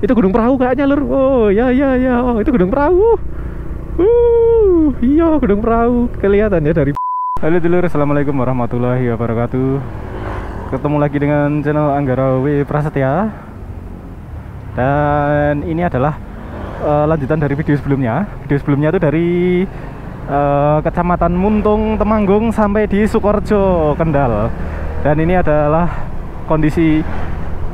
Itu Gunung Perahu kayaknya lur. Oh ya ya ya, oh itu Gunung Perahu. Iya Gunung Perahu kelihatan ya dari. Halo dulur, assalamualaikum warahmatullahi wabarakatuh. Ketemu lagi dengan channel Anggara W Prasetya. Dan ini adalah lanjutan dari video sebelumnya. Video sebelumnya itu dari Kecamatan Muntung, Temanggung sampai di Sukorejo, Kendal. Dan ini adalah kondisi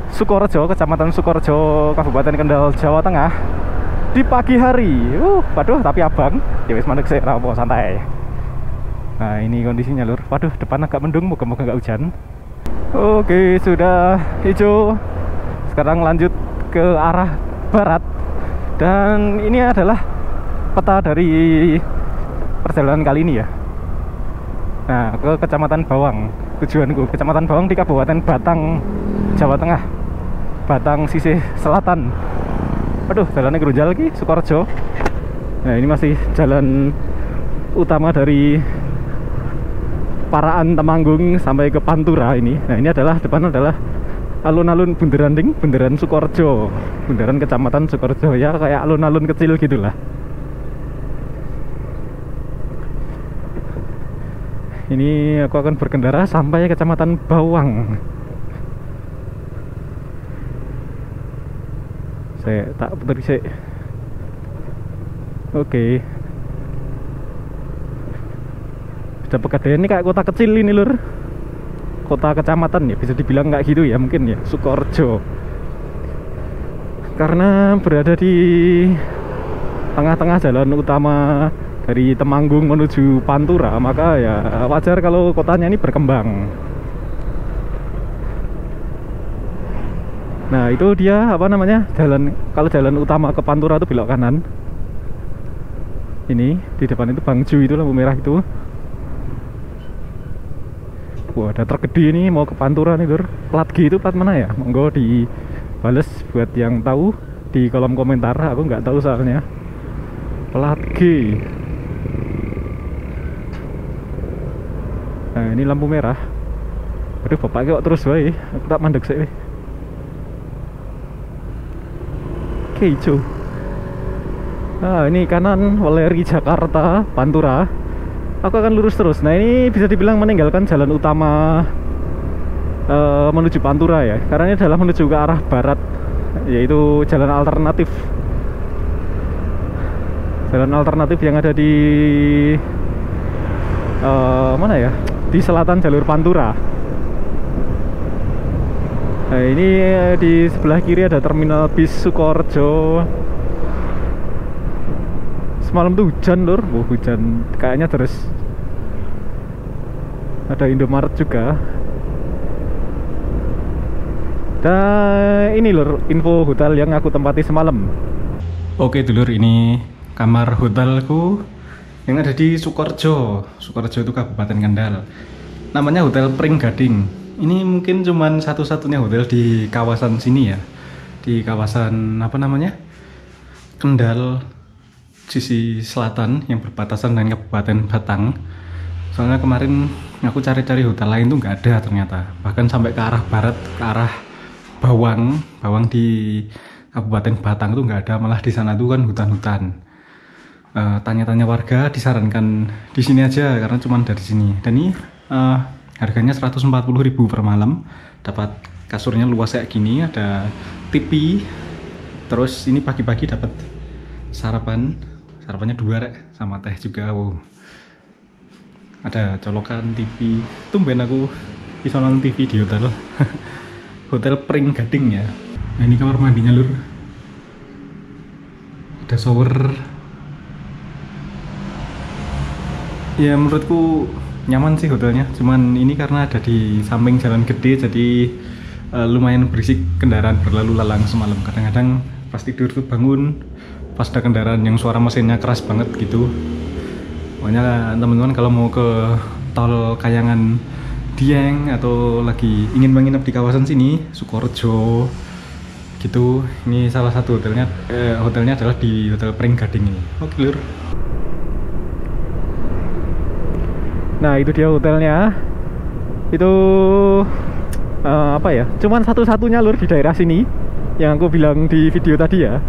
Sukorejo, Kecamatan Sukorejo, Kabupaten Kendal, Jawa Tengah di pagi hari. Waduh, tapi abang, ya wis mandek sih, rapo santai. Nah, ini kondisinya lur. Waduh, depan agak mendung, moga-moga nggak hujan. Oke, sudah hijau. Sekarang lanjut ke arah barat. Dan ini adalah peta dari perjalanan kali ini ya. Nah, ke Kecamatan Bawang. Tujuanku Kecamatan Bawang di Kabupaten Batang, Jawa Tengah. Batang sisih selatan. Aduh, jalannya gerunjal lagi, Sukorejo. Nah, ini masih jalan utama dari Paraan Temanggung sampai ke Pantura ini. Nah, ini adalah depan adalah alun-alun Bundaran Bundaran Sukorejo. Bundaran Kecamatan Sukorejo ya, kayak alun-alun kecil gitulah. Ini aku akan berkendara sampai Kecamatan Bawang. Saya tak putar sih. Oke. Sudah Pegadaian ini kayak kota kecil ini lur. Kota kecamatan ya, bisa dibilang kayak gitu ya mungkin ya, Sukorejo. Karena berada di tengah-tengah jalan utama dari Temanggung menuju Pantura, maka ya wajar kalau kotanya ini berkembang. Nah, itu dia apa namanya? Jalan, kalau jalan utama ke Pantura itu belok kanan. Ini di depan itu Bangju, itu lampu merah itu. Wah, ada truk gede ini mau ke Pantura nih, Lur. Plat G itu plat mana ya? Monggo dibales buat yang tahu di kolom komentar. Aku nggak tahu soalnya. Plat G. Nah, ini lampu merah. Aduh, bapaknya kok terus wae. Aku tak mandek sih. Oke, hijau. Nah, ini kanan Weleri Jakarta, Pantura. Aku akan lurus terus. Nah, ini bisa dibilang meninggalkan jalan utama menuju Pantura ya, karena ini adalah menuju ke arah barat, yaitu jalan alternatif. Jalan alternatif yang ada di mana ya? Di selatan jalur Pantura. Nah, ini di sebelah kiri ada terminal bis Sukorejo. Semalam tuh hujan lur, hujan kayaknya terus. Ada Indomaret juga. Dan ini lur, info hotel yang aku tempati semalam. Oke dulur, ini kamar hotelku yang ada di Sukorejo. Sukorejo itu Kabupaten Kendal. Namanya Hotel Pring Gading. Ini mungkin cuman satu-satunya hotel di kawasan sini ya. Di kawasan apa namanya? Kendal sisi selatan yang berbatasan dengan Kabupaten Batang. Soalnya kemarin aku cari-cari hotel lain tuh nggak ada ternyata. Bahkan sampai ke arah barat, ke arah Bawang di Kabupaten Batang tuh nggak ada. Malah di sana tuh kan hutan-hutan. Tanya-tanya warga disarankan di sini aja karena cuma dari sini. Dan ini harganya 140.000 per malam. Dapat kasurnya luas kayak gini, ada TV. Terus ini pagi-pagi dapat sarapannya 2 rek sama teh juga. Wow. Ada colokan TV. Tumben aku bisa nonton TV di hotel. Hotel Pring Gading ya. Nah, ini kamar mandinya lur. Ada shower. Ya menurutku nyaman sih hotelnya, cuman ini karena ada di samping jalan gede, jadi lumayan berisik kendaraan berlalu lalang semalam. Kadang-kadang pas tidur tuh bangun pas ada kendaraan yang suara mesinnya keras banget gitu. Pokoknya teman-teman kalau mau ke tol Kayangan Dieng atau lagi ingin menginap di kawasan sini Sukorejo gitu, ini salah satu hotelnya. Hotelnya adalah di Hotel Pring Gading ini. Oke lur. Nah, itu dia hotelnya. Itu apa ya? Cuman satu-satunya lur di daerah sini. yang aku bilang di video tadi ya,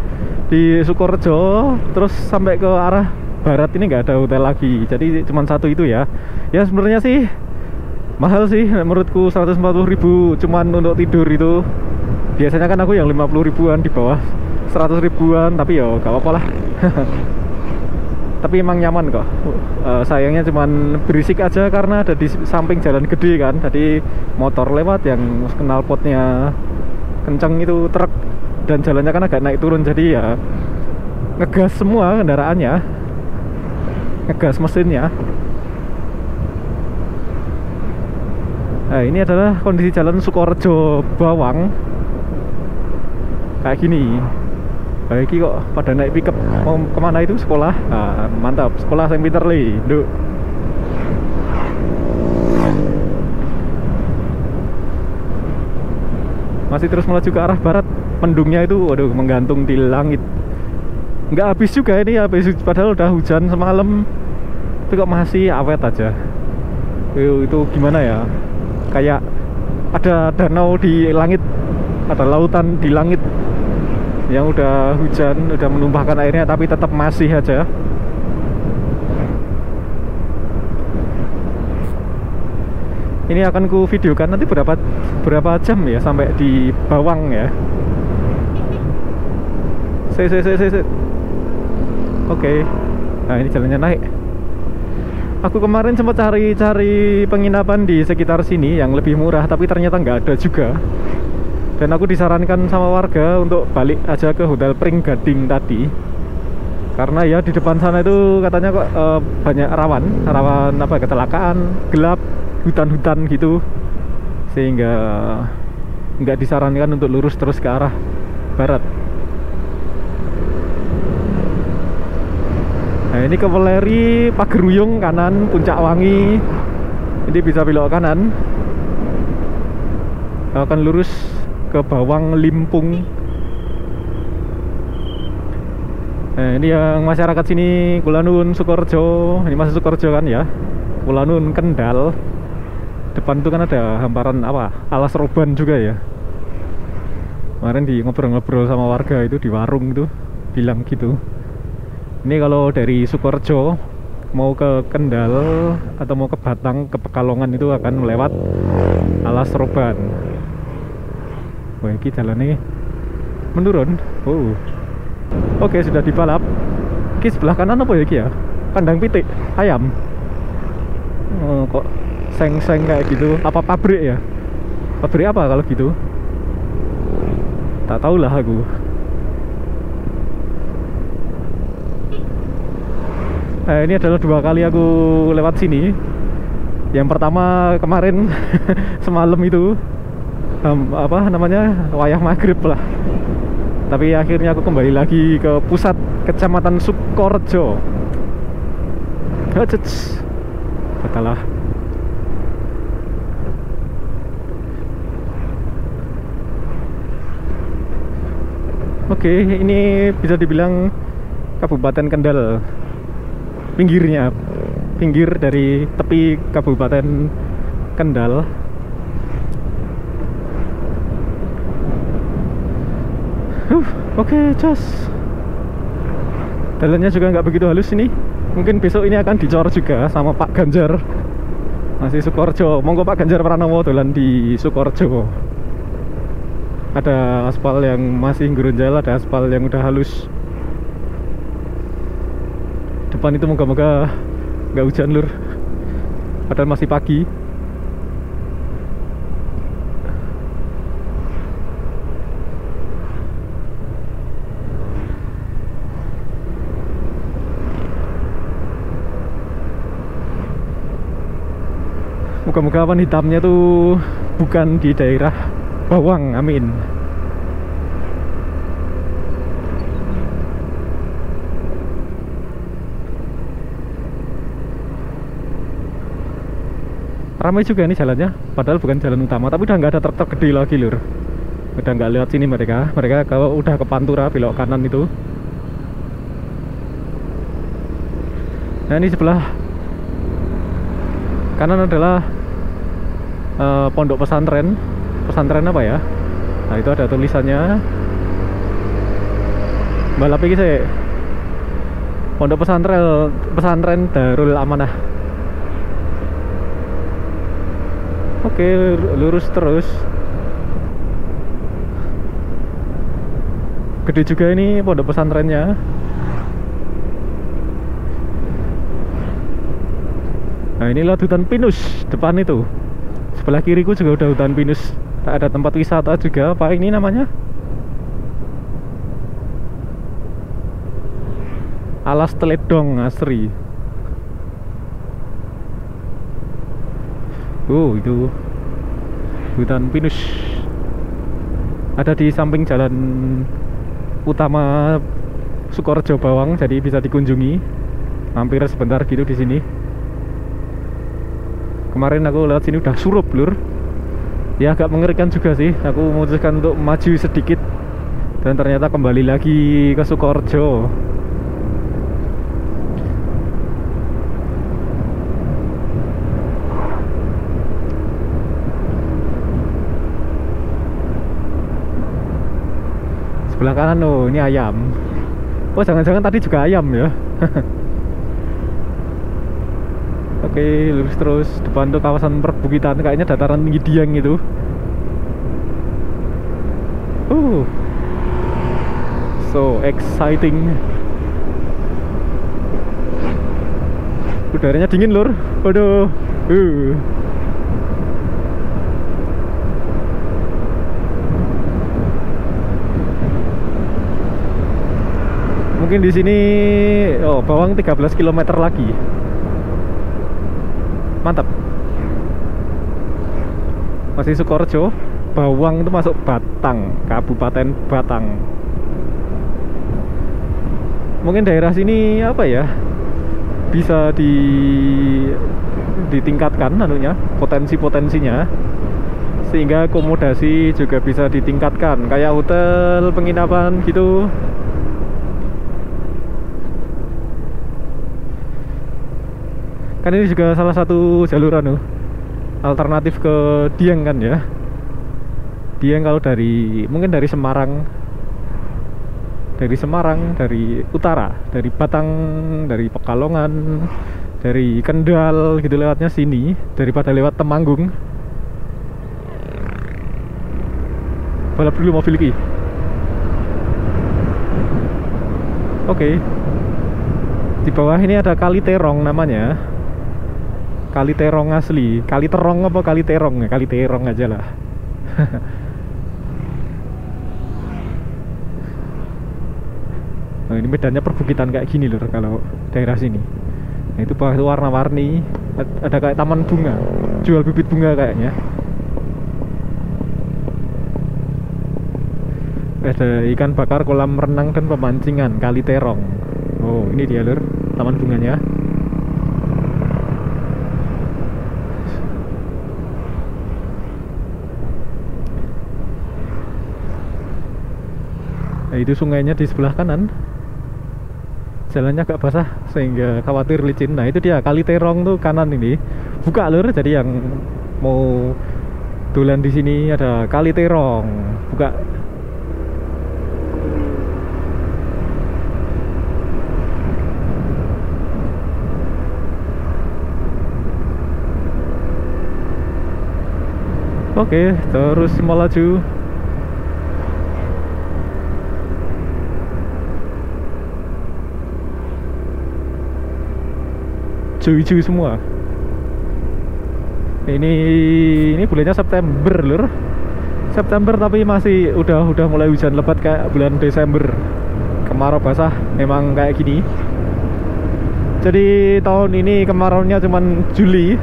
di Sukorejo terus sampai ke arah barat ini nggak ada hotel lagi, jadi cuma satu itu ya. Ya sebenarnya sih mahal sih menurutku, 140.000 cuman untuk tidur itu. Biasanya kan aku yang 50 ribuan, di bawah 100 ribuan, tapi ya gak apa-apa lah. Tapi emang nyaman kok. Sayangnya cuman berisik aja karena ada di samping jalan gede kan, jadi motor lewat yang knalpotnya kenceng itu, truk, dan jalannya kan agak naik turun, jadi ya ngegas semua kendaraannya, ngegas mesinnya. Nah, ini adalah kondisi jalan Sukorejo Bawang kayak gini. Baik kok pada naik pickup mau kemana itu, sekolah. Nah, mantap, sekolah yang pinter li, Duk. Masih terus melaju ke arah barat. Mendungnya itu waduh menggantung di langit. Nggak habis juga ini, habis padahal udah hujan semalam, tapi kok masih awet aja. Itu gimana ya, kayak ada danau di langit, ada lautan di langit yang udah hujan, udah menumpahkan airnya, tapi tetap masih aja. Ini akan ku videokan nanti berapa jam ya sampai di Bawang ya. Oke. Nah, ini jalannya naik. Aku kemarin sempat cari penginapan di sekitar sini yang lebih murah, tapi ternyata nggak ada juga. Dan aku disarankan sama warga untuk balik aja ke Hotel Pring Gading tadi, karena ya di depan sana itu katanya kok banyak rawan apa, kecelakaan, gelap, hutan-hutan gitu, sehingga nggak disarankan untuk lurus terus ke arah barat. Nah, ini ke Weleri, Pageruyung kanan, Puncak Wangi. Ini bisa belok kanan, akan lurus ke Bawang Limpung. Nah, ini yang masyarakat sini, Kulanun, Sukorejo. Ini masih Sukorejo kan ya, Kulanun, Kendal. Depan itu kan ada hamparan apa, alas roban juga ya. Kemarin di ngobrol-ngobrol sama warga itu di warung itu bilang gitu. Ini kalau dari Sukorejo mau ke Kendal atau mau ke Batang, ke Pekalongan itu akan melewat alas roban. Wah, ini jalannya menurun. Oh. Oke, sudah dibalap. Ini sebelah kanan apa ya ki ya? Kandang pitik ayam. Oh, kok seng-seng kayak gitu. Apa pabrik ya? Pabrik apa kalau gitu? Tak tahu lah aku. Nah, ini adalah 2 kali aku lewat sini. Yang pertama kemarin semalam itu, apa namanya, wayah maghrib lah. Tapi akhirnya aku kembali lagi ke pusat kecamatan Sukorejo. Betul lah. Oke, ini bisa dibilang Kabupaten Kendal, pinggirnya, pinggir dari tepi Kabupaten Kendal. Oke, jos. Jalannya juga nggak begitu halus ini. Mungkin besok ini akan dicor juga sama Pak Ganjar. Masih Sukorejo. Monggo Pak Ganjar Pranowo dolan di Sukorejo. Ada aspal yang masih gerunjal, ada aspal yang udah halus. Depan itu moga-moga nggak hujan lur. Padahal masih pagi. Moga-moga awan hitamnya tuh bukan di daerah Bawang, amin. Ramai juga nih jalannya, padahal bukan jalan utama, tapi udah nggak ada truk-truk gede lagi lur. Udah nggak lewat sini mereka kalau udah ke Pantura belok kanan itu. Nah, ini sebelah kanan adalah pondok pesantren apa ya. Nah, itu ada tulisannya balap iki sih. Pondok pesantren Darul Amanah. Oke, lurus terus. Gede juga ini pondok pesantrennya. Nah, inilah hutan pinus depan itu. Sebelah kiriku juga udah hutan pinus. Ada tempat wisata juga. Apa ini namanya? Alas Teledong Asri. Itu hutan pinus. Ada di samping jalan utama Sukorejo Bawang, jadi bisa dikunjungi. Mampir sebentar gitu di sini. Kemarin aku lewat sini udah surup, lur. Ya agak mengerikan juga sih. Aku memutuskan untuk maju sedikit dan ternyata kembali lagi ke Sukorejo. Sebelah kanan, oh ini ayam. Oh jangan-jangan tadi juga ayam ya. Oke, lurus terus. Depan tuh kawasan perbukitan, kayaknya dataran tinggi Dieng itu. So exciting. Udaranya dingin, lur. Waduh. Mungkin di sini Bawang 13 km lagi. Mantap. Masih Sukorejo. Bawang itu masuk Batang, Kabupaten Batang. Mungkin daerah sini apa ya, bisa ditingkatkan anunya, potensinya, sehingga akomodasi juga bisa ditingkatkan, kayak hotel, penginapan gitu. Kan ini juga salah satu jalur alternatif ke Dieng kan ya. Dieng kalau mungkin dari Semarang, dari utara, dari Batang, dari Pekalongan, dari Kendal gitu, lewatnya sini daripada lewat Temanggung. Balap dulu mobil ini. Oke. Di bawah ini ada Kali Terong namanya. Kali Terong asli. Kali Terong apa Kali Terong? Kali Terong aja lah. Nah, ini medannya perbukitan kayak gini loh kalau daerah sini. Nah, itu bawah itu warna-warni. Ada kayak taman bunga, jual bibit bunga kayaknya. Ada ikan bakar, kolam renang dan pemancingan Kali Terong. Oh, ini dia lur, taman bunganya. Nah, itu sungainya di sebelah kanan. Jalannya agak basah sehingga khawatir licin. Nah, itu dia Kali Terong tuh kanan ini. Buka lur, jadi yang mau dolan di sini ada Kali Terong. Buka. Oke, terus melaju. Hijau-hijau semua. Ini bulannya September lur. September tapi masih udah mulai hujan lebat kayak bulan Desember. Kemarau basah memang kayak gini. Jadi tahun ini kemaraunya cuman Juli.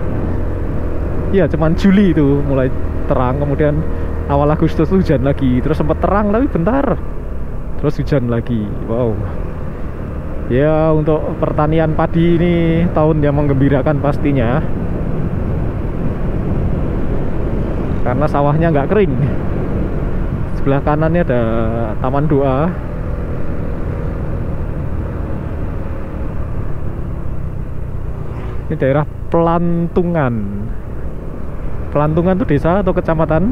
Iya, cuman Juli itu mulai terang, kemudian awal Agustus hujan lagi, terus sempat terang tapi bentar, terus hujan lagi. Wow. Ya, untuk pertanian padi ini tahun yang menggembirakan pastinya, karena sawahnya nggak kering. Sebelah kanannya ada taman doa. Ini daerah Pelantungan. Pelantungan itu desa atau kecamatan?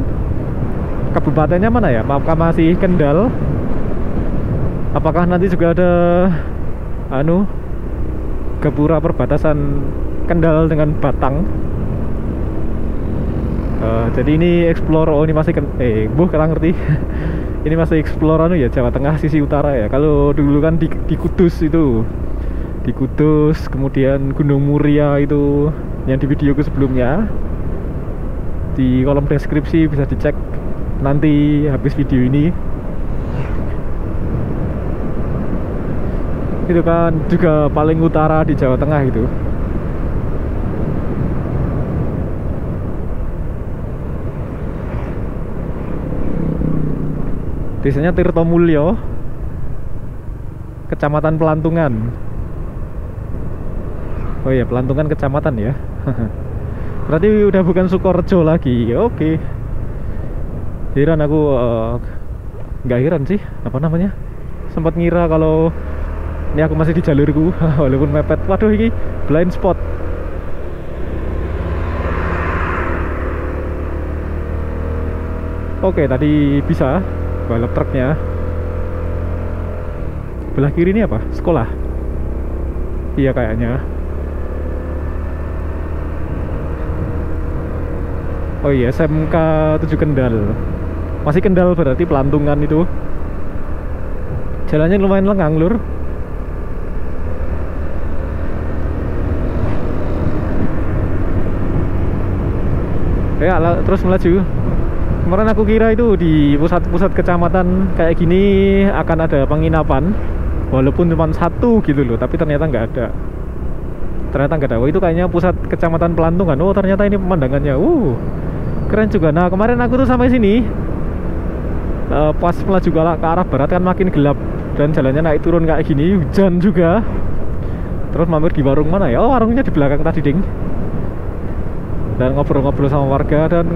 Kabupatennya mana ya? Apakah masih Kendal? Apa apakah nanti juga ada anu gapura perbatasan Kendal dengan Batang. Jadi ini explore, oh ini masih kurang ngerti. Ini masih explore anu ya, Jawa Tengah sisi utara ya. Kalau dulu kan di Kudus itu, di Kudus, kemudian Gunung Muria itu yang di videoku sebelumnya. Di kolom deskripsi bisa dicek nanti habis video ini. Itu kan juga paling utara di Jawa Tengah itu. Desanya Tirtomulyo, Kecamatan Pelantungan. Oh iya, Pelantungan kecamatan ya. Berarti udah bukan Sukorejo lagi. Oke. Heran aku, nggak heran sih, apa namanya, sempat ngira kalau ini aku masih di jalurku. Walaupun mepet. Waduh, ini blind spot. Oke, tadi bisa balap truknya. Belah kiri ini apa? Sekolah? Iya kayaknya. Oh iya, SMK 7 Kendal. Masih Kendal berarti, Pelantungan itu. Jalannya lumayan lengang, lur. Ya, terus melaju. Kemarin aku kira itu di pusat-pusat kecamatan kayak gini akan ada penginapan, walaupun cuma satu gitu loh, tapi ternyata nggak ada. Oh, itu kayaknya pusat kecamatan Pelantungan. Oh, ternyata ini pemandangannya. Keren juga. Nah, kemarin aku tuh sampai sini, pas melaju ke arah barat kan makin gelap dan jalannya naik turun kayak gini, hujan juga. Terus mampir di warung mana ya? Oh, warungnya di belakang tadi, ding. Dan ngobrol-ngobrol sama warga dan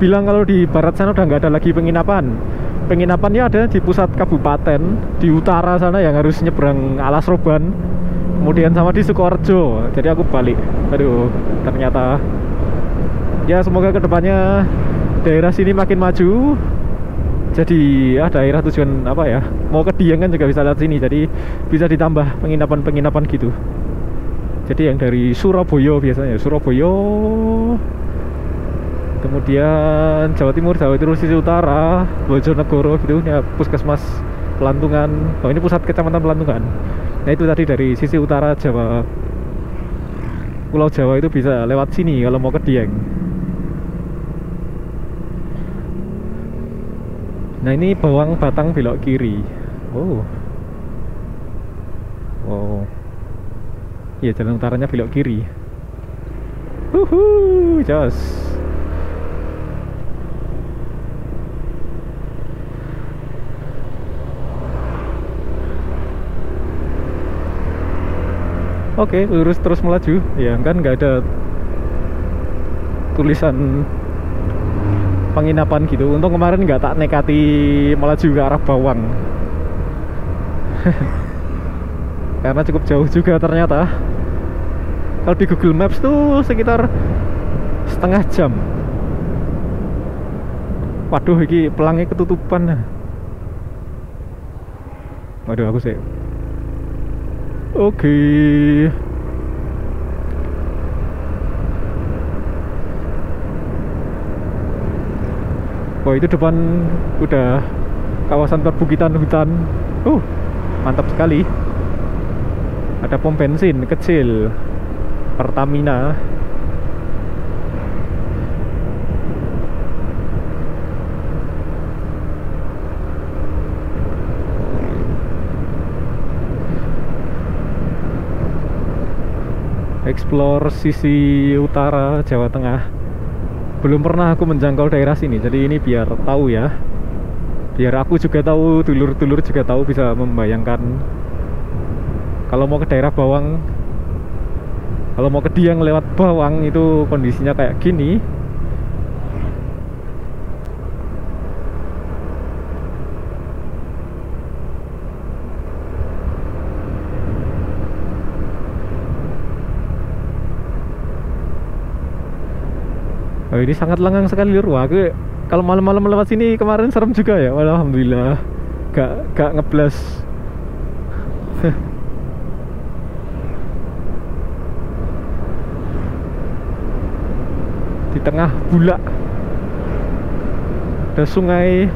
bilang kalau di barat sana udah nggak ada lagi penginapan. Penginapannya ada di pusat kabupaten, di utara sana yang harus nyebrang Alas Roban, kemudian sama di Sukorejo. Jadi aku balik. Aduh, ternyata ya semoga kedepannya daerah sini makin maju. Jadi daerah tujuan apa ya, mau ke Dieng kan juga bisa lewat sini. Jadi bisa ditambah penginapan-penginapan gitu. Jadi yang dari Surabaya biasanya, Surabaya, kemudian Jawa Timur sisi utara, Bojonegoro gitu ya, puskesmas Pelantungan. Oh, ini pusat kecamatan Pelantungan. Nah, itu tadi dari sisi utara Jawa, Pulau Jawa itu bisa lewat sini kalau mau ke Dieng. Nah, ini Bawang Batang belok kiri. Oh, iya, jalan utaranya belok kiri. Jos. Oke, lurus terus melaju. Ya kan nggak ada tulisan penginapan gitu. Untung kemarin nggak tak nekati melaju ke arah Bawang. Karena cukup jauh juga ternyata. Kalau di Google Maps tuh sekitar setengah jam. Waduh, ini pelangnya ketutupan. Waduh, aku sih. Oke. Oh, itu depan udah kawasan perbukitan hutan. Mantap sekali. Ada pom bensin kecil Pertamina. Explore sisi utara Jawa Tengah. Belum pernah aku menjangkau daerah sini, jadi ini biar tahu ya. Biar aku juga tahu, dulur-dulur juga tahu, bisa membayangkan kalau mau ke daerah Bawang, kalau mau ke Dieng lewat Bawang itu kondisinya kayak gini. Oh, ini sangat lengang sekali, lur. Wah, aku kalau malam-malam lewat sini kemarin serem juga ya. Alhamdulillah gak ngeblas Di tengah bulak ada sungai.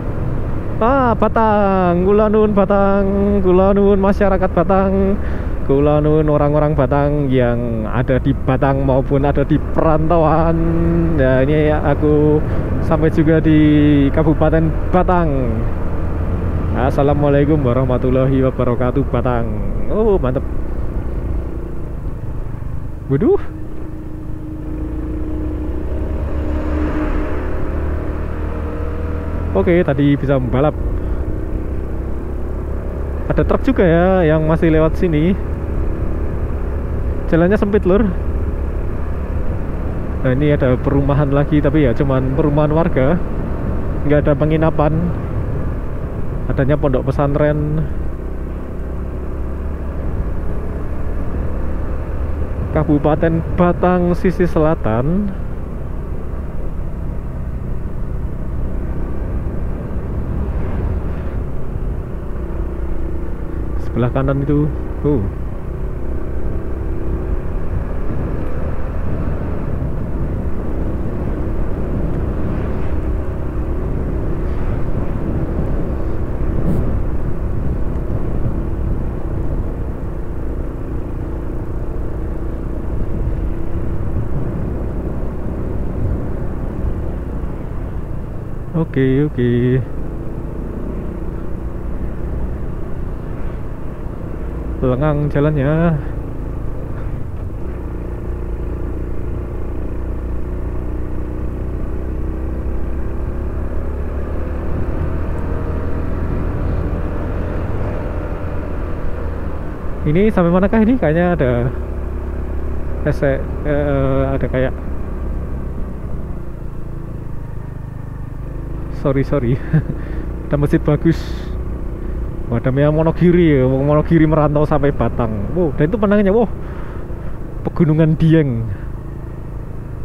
Batang, kula nuwun Batang, kula nuwun masyarakat Batang, kula nuwun orang-orang Batang yang ada di Batang maupun ada di perantauan. Ya, ini aku sampai juga di Kabupaten Batang. Assalamualaikum warahmatullahi wabarakatuh Batang. Oh, mantap. Waduh. Oke, tadi bisa membalap. Ada truk juga ya yang masih lewat sini. Jalannya sempit lur. Nah, ini ada perumahan lagi, tapi ya cuman perumahan warga, nggak ada penginapan. Adanya pondok pesantren. Kabupaten Batang sisi selatan. Sebelah kanan itu. Oke. Lengang jalannya. Ini sampai manakah ini? Kayaknya ada ada kayak sorry ada masjid bagus. Ada Monogiri ya, Monogiri merantau sampai Batang. Wow, dan itu penangannya, wow, Pegunungan Dieng.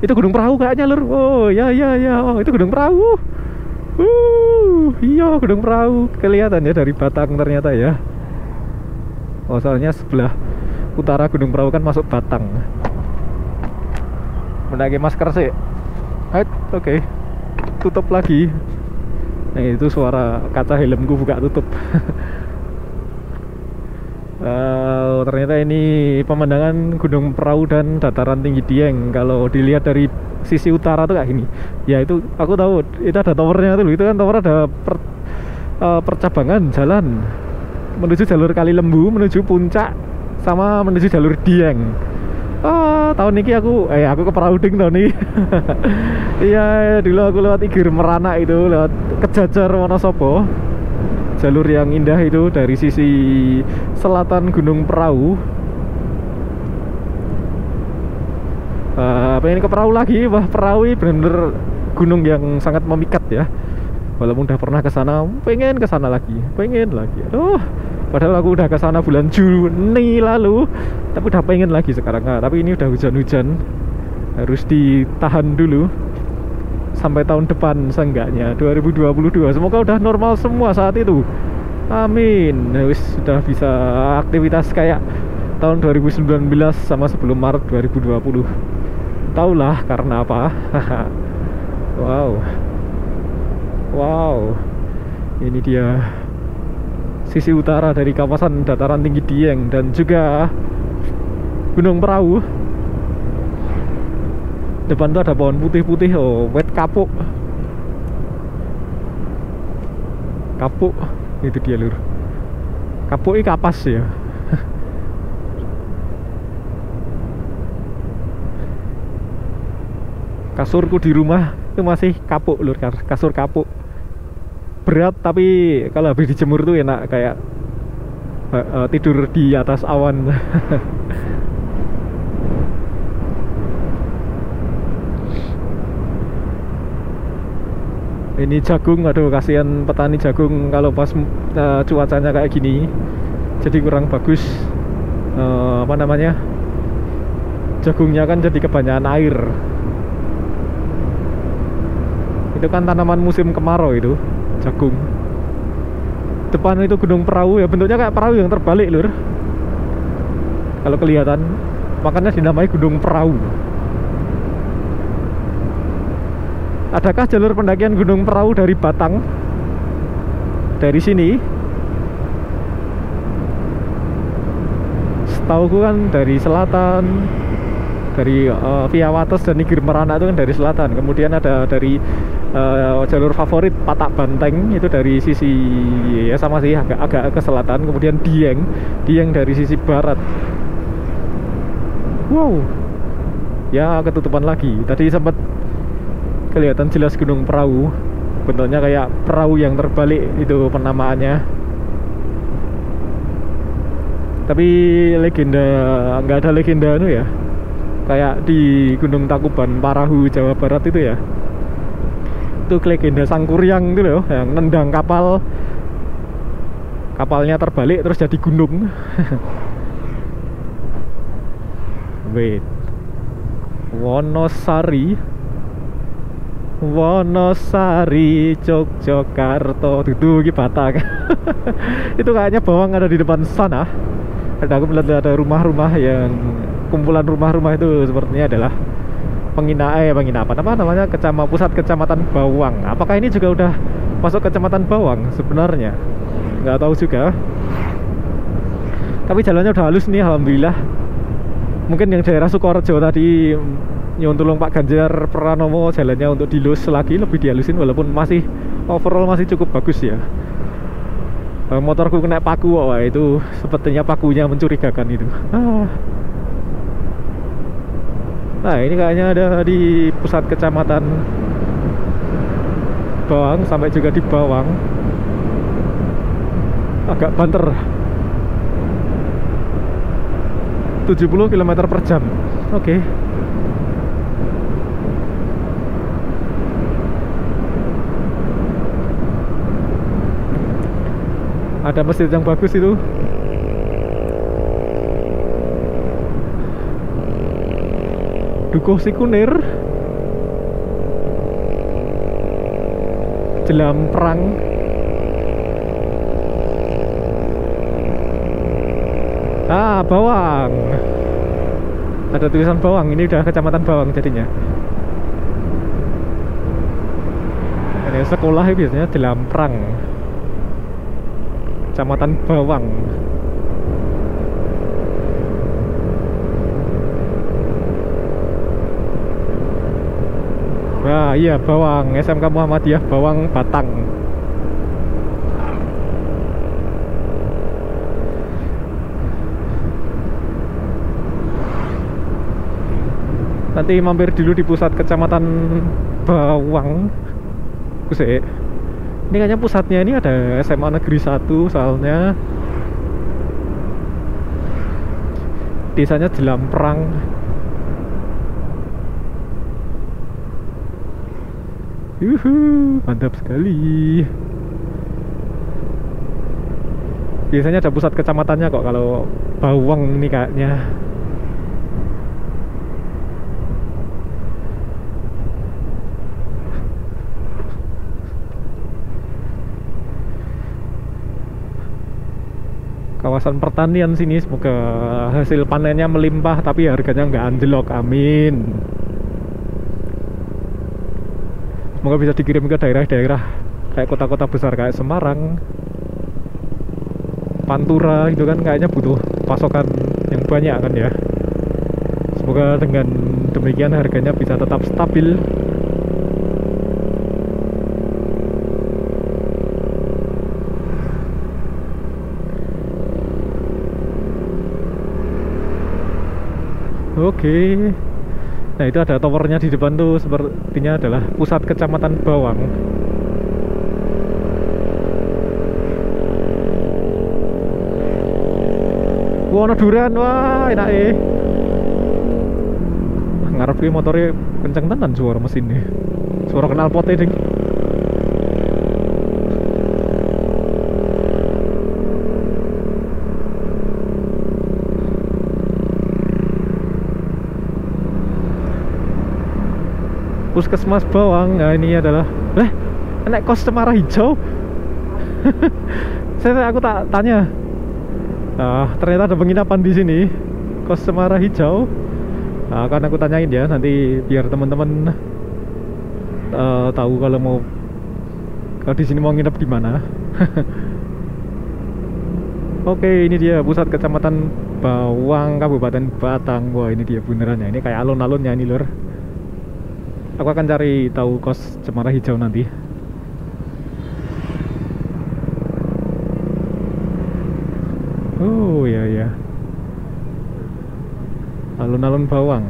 Itu Gunung Perahu kayaknya lur. Oh ya, oh itu Gunung Perahu. Iya Gunung Perahu, kelihatan ya dari Batang ternyata ya. Oh, soalnya sebelah utara Gunung Perahu kan masuk Batang. Mendaki masker sih. Oke. Tutup lagi. Nah, itu suara kaca helmku buka tutup. Ternyata ini pemandangan Gunung Perahu dan dataran tinggi Dieng. Kalau dilihat dari sisi utara tuh kayak gini. Ya itu aku tahu, itu ada towernya tuh. Itu kan tower ada percabangan jalan menuju jalur Kali Lembu, menuju puncak, sama menuju jalur Dieng. Tahun ini aku ke Perauding tahun ini. Iya, dulu aku lewat Igir Meranak itu, lewat Kejajar Wonosobo. Jalur yang indah itu dari sisi selatan Gunung Perahu. Pengen ke Perahu lagi. Wah, Perahu ini bener-bener gunung yang sangat memikat ya. Walaupun udah pernah ke sana, pengen ke sana lagi, pengen lagi. Padahal aku udah ke sana bulan Juni lalu, tapi udah pengen lagi sekarang. Tapi ini udah hujan-hujan, harus ditahan dulu sampai tahun depan seenggaknya 2022. Semoga udah normal semua saat itu. Amin. Wis sudah bisa aktivitas kayak tahun 2019 sama sebelum Maret 2020. Taulah karena apa? Wow. Ini dia sisi utara dari kawasan dataran tinggi Dieng dan juga Gunung Perahu. Depan tuh ada pohon putih-putih, wet kapuk. Kapuk, itu dia lur. Kapuk ini kapas ya. Kasurku di rumah itu masih kapuk lur, kasur kapuk. Berat tapi kalau habis dijemur tuh enak, kayak tidur di atas awan. Ini jagung, aduh kasihan petani jagung kalau pas cuacanya kayak gini, jadi kurang bagus. Jagungnya kan jadi kebanyakan air. Itu kan tanaman musim kemarau itu, jagung. Depan itu Gunung Perahu ya, bentuknya kayak perahu yang terbalik lur. kalau kelihatan, makanya dinamai Gunung Perahu. Adakah jalur pendakian Gunung Perahu dari Batang? Dari sini? Setauku kan dari selatan, dari via Wates dan Nigir Merana itu kan dari selatan. Kemudian ada dari jalur favorit Patak Banteng itu dari sisi, ya sama sih, agak ke selatan. Kemudian Dieng dari sisi barat. Wow, ya ketutupan lagi. Tadi sempat kelihatan jelas Gunung Perahu, bentuknya kayak perahu yang terbalik, itu penamaannya. Tapi legenda, nggak ada legenda itu ya, kayak di Gunung Tangkuban Parahu Jawa Barat itu ya, itu legenda Sangkuriang itu loh, yang nendang kapalnya terbalik terus jadi gunung. Wait, Wonosari, Yogyakarta, itu Batang. Itu kayaknya bawang ada di depan sana. Aku melihat ada rumah-rumah yang kumpulan rumah-rumah itu sepertinya adalah penginapan apa namanya, pusat kecamatan Bawang. Apakah ini juga udah masuk kecamatan Bawang sebenarnya? Nggak tahu juga. Tapi jalannya udah halus nih, alhamdulillah. Mungkin yang daerah Sukoharjo tadi nyuntulung Pak Ganjar Pranowo jalannya untuk dilus lagi, lebih dihalusin, walaupun masih overall masih cukup bagus ya. Motorku kena paku, wah itu sepertinya pakunya mencurigakan itu. Nah ini kayaknya ada di pusat kecamatan Bawang, sampai juga di Bawang. Agak banter, 70 km per jam. Oke. Ada masjid yang bagus itu. Dukuh Sikunir, Jelam Perang. Bawang. Ada tulisan Bawang, ini udah kecamatan Bawang jadinya. Ini sekolah biasanya Jelam Perang, kecamatan Bawang. Nah iya, Bawang, SMK Muhammadiyah Bawang Batang. Nanti mampir dulu di pusat kecamatan Bawang. Kusik, ini kayaknya pusatnya ini ada SMA Negeri 1 soalnya. Desanya Jelam Perang. Mantap sekali. Biasanya ada pusat kecamatannya kok kalau Bawang ini kayaknya. Kawasan pertanian sini, semoga hasil panennya melimpah tapi harganya nggak anjlok, amin. Semoga bisa dikirim ke daerah-daerah kayak kota-kota besar kayak Semarang, Pantura, itu kan kayaknya butuh pasokan yang banyak kan ya. Semoga dengan demikian harganya bisa tetap stabil. Oke. Nah itu ada towernya di depan tuh, sepertinya adalah pusat kecamatan Bawang. Wah, ono durian, wah enak ngarep ki motornya kenceng tenan suara mesinnya. Suara knalpotnya ding. Puskesmas Bawang. Nah ini adalah enak kos Cemara Hijau. Aku tak tanya. Ternyata ada penginapan di sini. Kos Cemara Hijau. Nah, akan aku tanyain ya nanti biar teman-teman tahu kalau di sini mau nginep di mana. Oke, ini dia pusat kecamatan Bawang, Kabupaten Batang. Wah, ini dia beneran ya. Ini kayak alun-alunnya ini, lur. Aku akan cari tahu kos Cemara Hijau nanti. Oh iya ya. Alun-alun Bawang.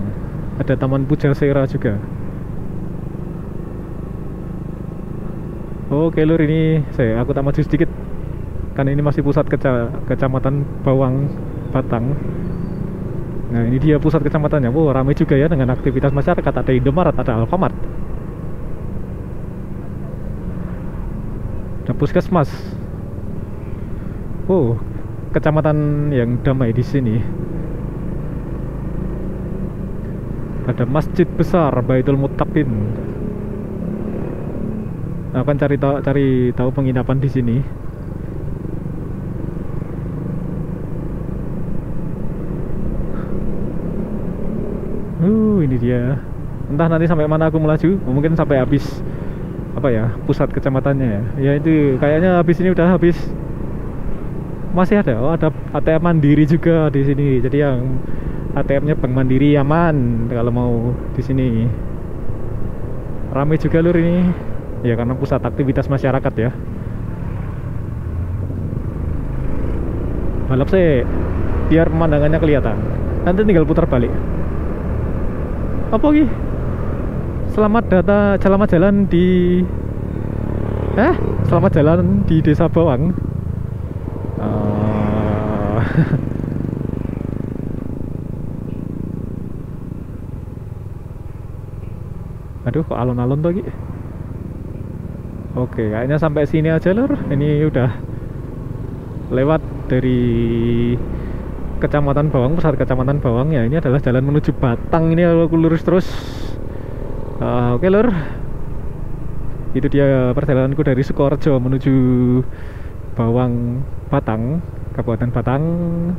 Ada Taman Pujasera juga. Oke, lur, ini aku tak maju sedikit. Kan ini masih pusat kecamatan Bawang Batang. Nah, ini dia pusat kecamatannya. Wow, ramai juga ya dengan aktivitas masyarakat. Ada Indomaret, ada Alfamart, ada puskesmas. Wow, kecamatan yang damai di sini. Ada masjid besar Baitul Muttaqin. Nah, akan cari tahu penginapan di sini. Ini dia. Entah nanti sampai mana aku melaju. Mungkin sampai habis pusat kecamatannya ya. Ya itu kayaknya habis ini udah habis. Masih ada. Oh, ada ATM Mandiri juga di sini. Jadi yang ATM-nya Bank Mandiri aman kalau mau di sini. Ramai juga, lur, ini. Ya karena pusat aktivitas masyarakat ya. Balap sih biar pemandangannya kelihatan. Nanti tinggal putar balik. Apa lagi? Selamat jalan di Desa Bawang. Aduh, kok alon-alon tuh, Ki? Oke, kayaknya sampai sini aja, lur. Ini udah lewat dari Kecamatan Bawang, pusat Kecamatan Bawang ya. Ini adalah jalan menuju Batang. Ini aku lurus terus. Oke, lur. Itu dia perjalananku dari Sukoharjo menuju Bawang Batang, Kabupaten Batang.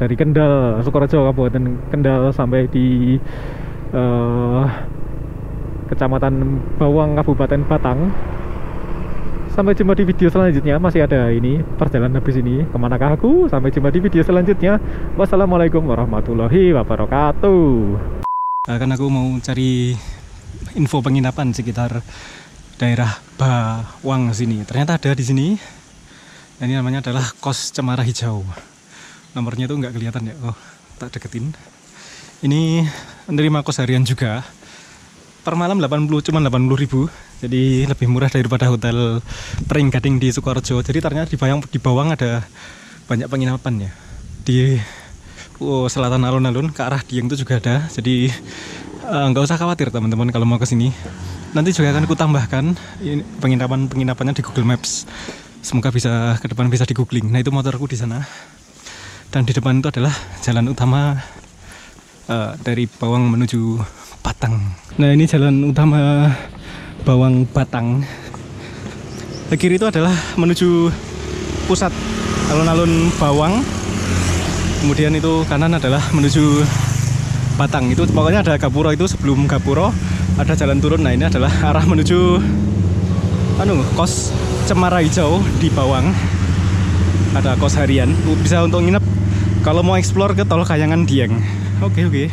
Dari Kendal, Sukoharjo, Kabupaten Kendal, sampai di Kecamatan Bawang, Kabupaten Batang. Sampai jumpa di video selanjutnya. Masih ada ini perjalanan habis ini. Kemanakah aku? Sampai jumpa di video selanjutnya. Wassalamualaikum warahmatullahi wabarakatuh. Kan aku mau cari info penginapan sekitar daerah Bawang sini. Ternyata ada di sini. Ini namanya adalah Kos Cemara Hijau. Nomornya tuh nggak kelihatan ya. Oh, tak deketin. Ini menerima kos harian juga. Per malam cuma 80.000. Jadi lebih murah daripada hotel Pring Gading di Sukoharjo. Jadi ternyata di Bawang ada banyak penginapan ya. Di selatan alun-alun ke arah Dieng itu juga ada. Jadi nggak usah khawatir teman-teman kalau mau ke sini. Nanti juga akan kutambahkan penginapannya di Google Maps. Semoga ke depan bisa di googling. Nah, itu motorku di sana. Dan di depan itu adalah jalan utama dari Bawang menuju Batang. Nah, ini jalan utama Bawang Batang. Ke kiri itu adalah menuju pusat alun-alun Bawang. Kemudian itu kanan adalah menuju Batang. Itu pokoknya ada Gapuro, itu sebelum Gapuro ada jalan turun. Nah, ini adalah arah menuju Kos Cemara Hijau di Bawang. Ada kos harian. Bisa untuk nginep kalau mau explore ke Tol Kayangan Dieng. Oke.